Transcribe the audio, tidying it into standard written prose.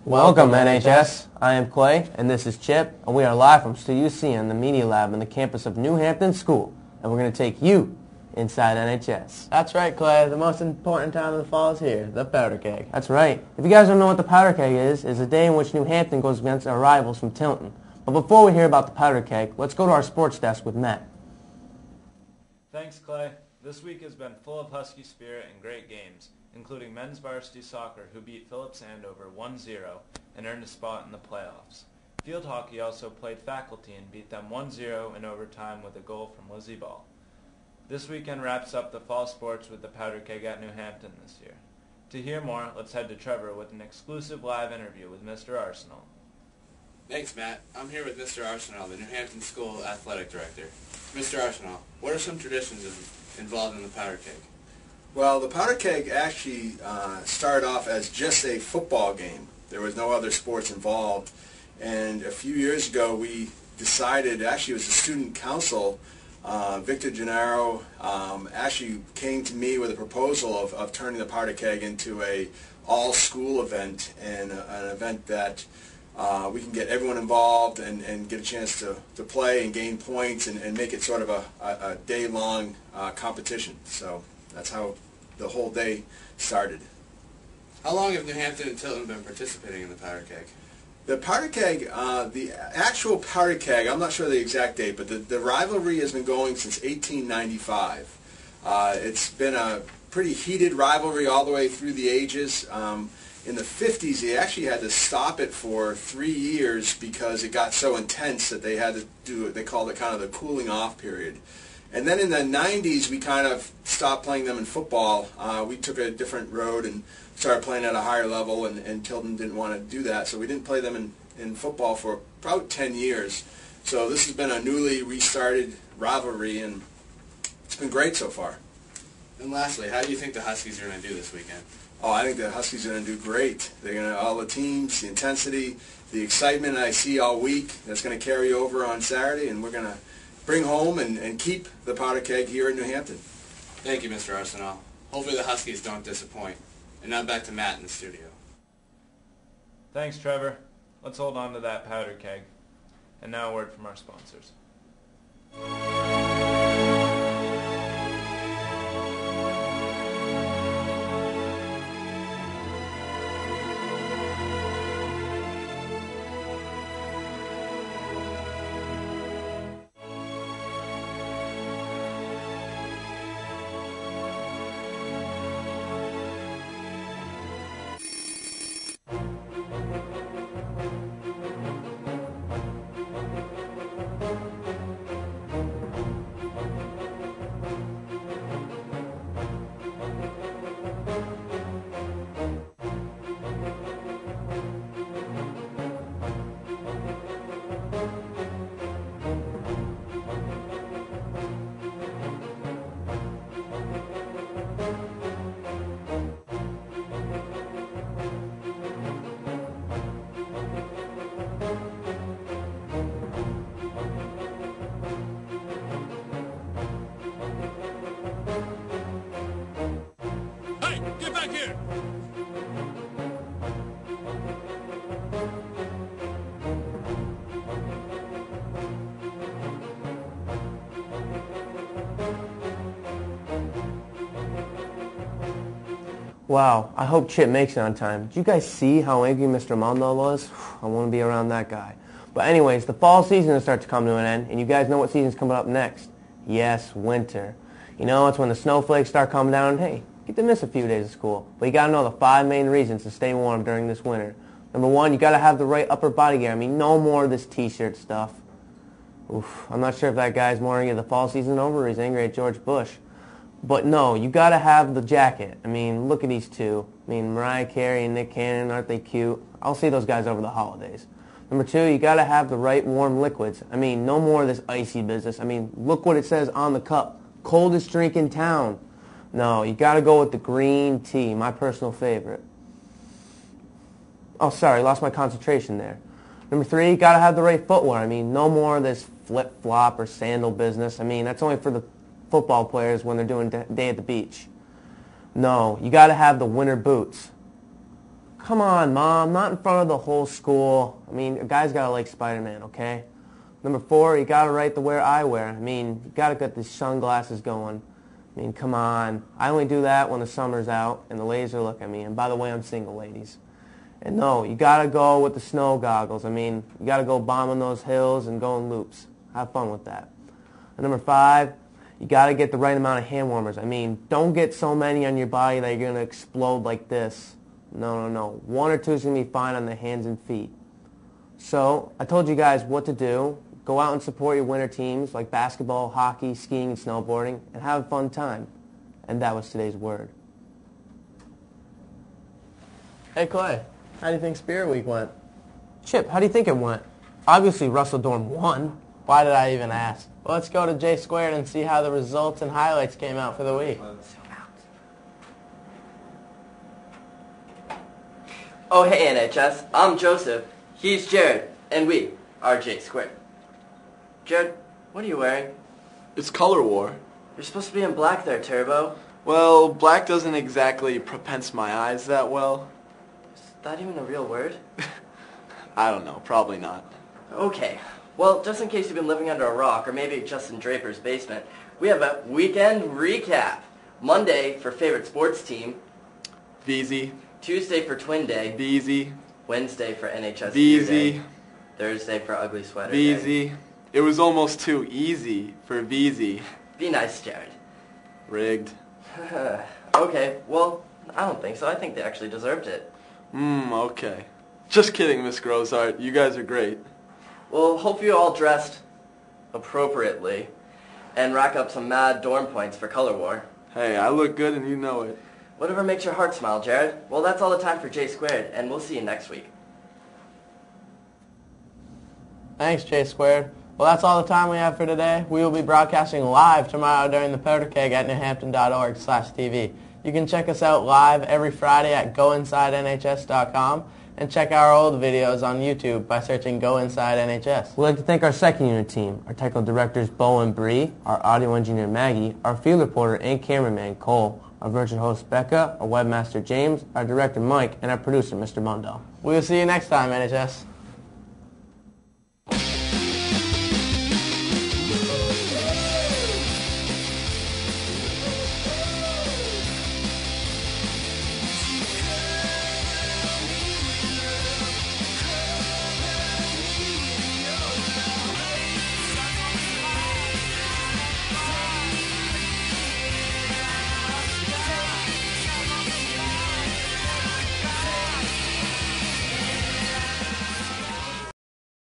Welcome, NHS. I am Clay, and this is Chip, and we are live from Studio C in the Media Lab on the campus of Hampton School, and we're going to take you inside NHS. That's right, Clay. The most important time of the fall is here, the powder keg. That's right. If you guys don't know what the powder keg is a day in which New Hampton goes against our rivals from Tilton. But before we hear about the powder keg, let's go to our sports desk with Matt. Thanks, Clay. This week has been full of Husky spirit and great games, including men's varsity soccer, who beat Phillips Andover 1-0 and earned a spot in the playoffs. Field hockey also played faculty and beat them 1-0 in overtime with a goal from Lizzie Ball. This weekend wraps up the fall sports with the powder keg at New Hampton this year. To hear more, let's head to Trevor with an exclusive live interview with Mr. Arsenal. Thanks, Matt. I'm here with Mr. Arsenal, the New Hampton School Athletic Director. Mr. Arsenal, what are some traditions involved in the powder keg? Well, the powder keg actually started off as just a football game. There was no other sports involved. And a few years ago, we decided, actually it was the student council, Victor Gennaro actually came to me with a proposal of turning the powder keg into a all-school event, and an event that we can get everyone involved and get a chance to play and gain points and make it sort of a day-long competition. So that's how the whole day started. How long have New Hampton and Tilton been participating in the powder keg? The powder keg, the actual powder keg, I'm not sure the exact date, but the rivalry has been going since 1895. It's been a pretty heated rivalry all the way through the ages. In the 50s, they actually had to stop it for 3 years because it got so intense that they had to do it. They called it kind of the cooling off period. And then in the 90s, we kind of stopped playing them in football. We took a different road and started playing at a higher level, and Tilton didn't want to do that. So we didn't play them in football for about 10 years. So this has been a newly restarted rivalry, and it's been great so far. And lastly, how do you think the Huskies are going to do this weekend? Oh, I think the Huskies are going to do great. They're going to, all the teams, the intensity, the excitement I see all week, that's going to carry over on Saturday, and we're going to bring home and keep the powder keg here in New Hampton. Thank you, Mr. Arsenal. Hopefully the Huskies don't disappoint. And now back to Matt in the studio. Thanks, Trevor. Let's hold on to that powder keg. And now a word from our sponsors. Get back here! Wow, I hope Chip makes it on time. Did you guys see how angry Mr. Mondal was? I want to be around that guy. But anyways, the fall season is starting to come to an end, and you guys know what season's coming up next. Yes, winter. You know, it's when the snowflakes start coming down, and hey, get to miss a few days of school. But you got to know the 5 main reasons to stay warm during this winter. Number 1, you got to have the right upper body gear. I mean, no more of this t-shirt stuff. Oof, I'm not sure if that guy's more angry the fall season over or he's angry at George Bush. But no, you got to have the jacket. I mean, look at these two. I mean, Mariah Carey and Nick Cannon, aren't they cute? I'll see those guys over the holidays. Number 2, you got to have the right warm liquids. I mean, no more of this icy business. I mean, look what it says on the cup. Coldest drink in town. No, you got to go with the green tea, my personal favorite. Oh, sorry, lost my concentration there. Number 3, you got to have the right footwear. I mean, no more of this flip-flop or sandal business. I mean, that's only for the football players when they're doing day at the beach. No, you got to have the winter boots. Come on, Mom, not in front of the whole school. I mean, a guy's got to like Spider-Man, okay? Number 4, you got to write the wear I wear. I mean, you got to get these sunglasses going. I mean, come on. I only do that when the summer's out and the ladies are looking at me. And by the way, I'm single, ladies. And no, you got to go with the snow goggles. I mean, you got to go bombing those hills and go in loops. Have fun with that. And number 5, you got to get the right amount of hand warmers. I mean, don't get so many on your body that you're going to explode like this. No. 1 or 2 is going to be fine on the hands and feet. So, I told you guys what to do. Go out and support your winter teams like basketball, hockey, skiing, and snowboarding, and have a fun time. And that was today's word. Hey, Clay, how do you think Spirit Week went? Chip, how do you think it went? Obviously, Russell Dorn won. Why did I even ask? Well, let's go to J Squared and see how the results and highlights came out for the week. Oh, hey, NHS. I'm Joseph. He's Jared. And we are J Squared. Jared, what are you wearing? It's color war. You're supposed to be in black there, Turbo. Well, black doesn't exactly prepense my eyes that well. Is that even a real word? I don't know, probably not. Okay. Well, just in case you've been living under a rock, or maybe Justin Draper's basement, we have a weekend recap. Monday for favorite sports team. VZ. Tuesday for Twin Day. VZ. Wednesday for NHS Gear Day. VZ. Thursday for Ugly Sweater Day. VZ. It was almost too easy for VZ. Be nice, Jared. Rigged. Okay, well, I don't think so. I think they actually deserved it. Okay. Just kidding, Miss Grosart. You guys are great. Well, hope you all dressed appropriately and rack up some mad dorm points for Color War. Hey, I look good and you know it. Whatever makes your heart smile, Jared. Well, that's all the time for J Squared, and we'll see you next week. Thanks, J Squared. Well, that's all the time we have for today. We will be broadcasting live tomorrow during the Powder Keg at newhampton.org/TV. You can check us out live every Friday at goinsidenhs.com and check our old videos on YouTube by searching Go Inside NHS. We'd like to thank our second unit team, our technical directors Bo and Bree, our audio engineer Maggie, our field reporter and cameraman Cole, our virtual host Becca, our webmaster James, our director Mike, and our producer Mr. Mondo. We will see you next time, NHS.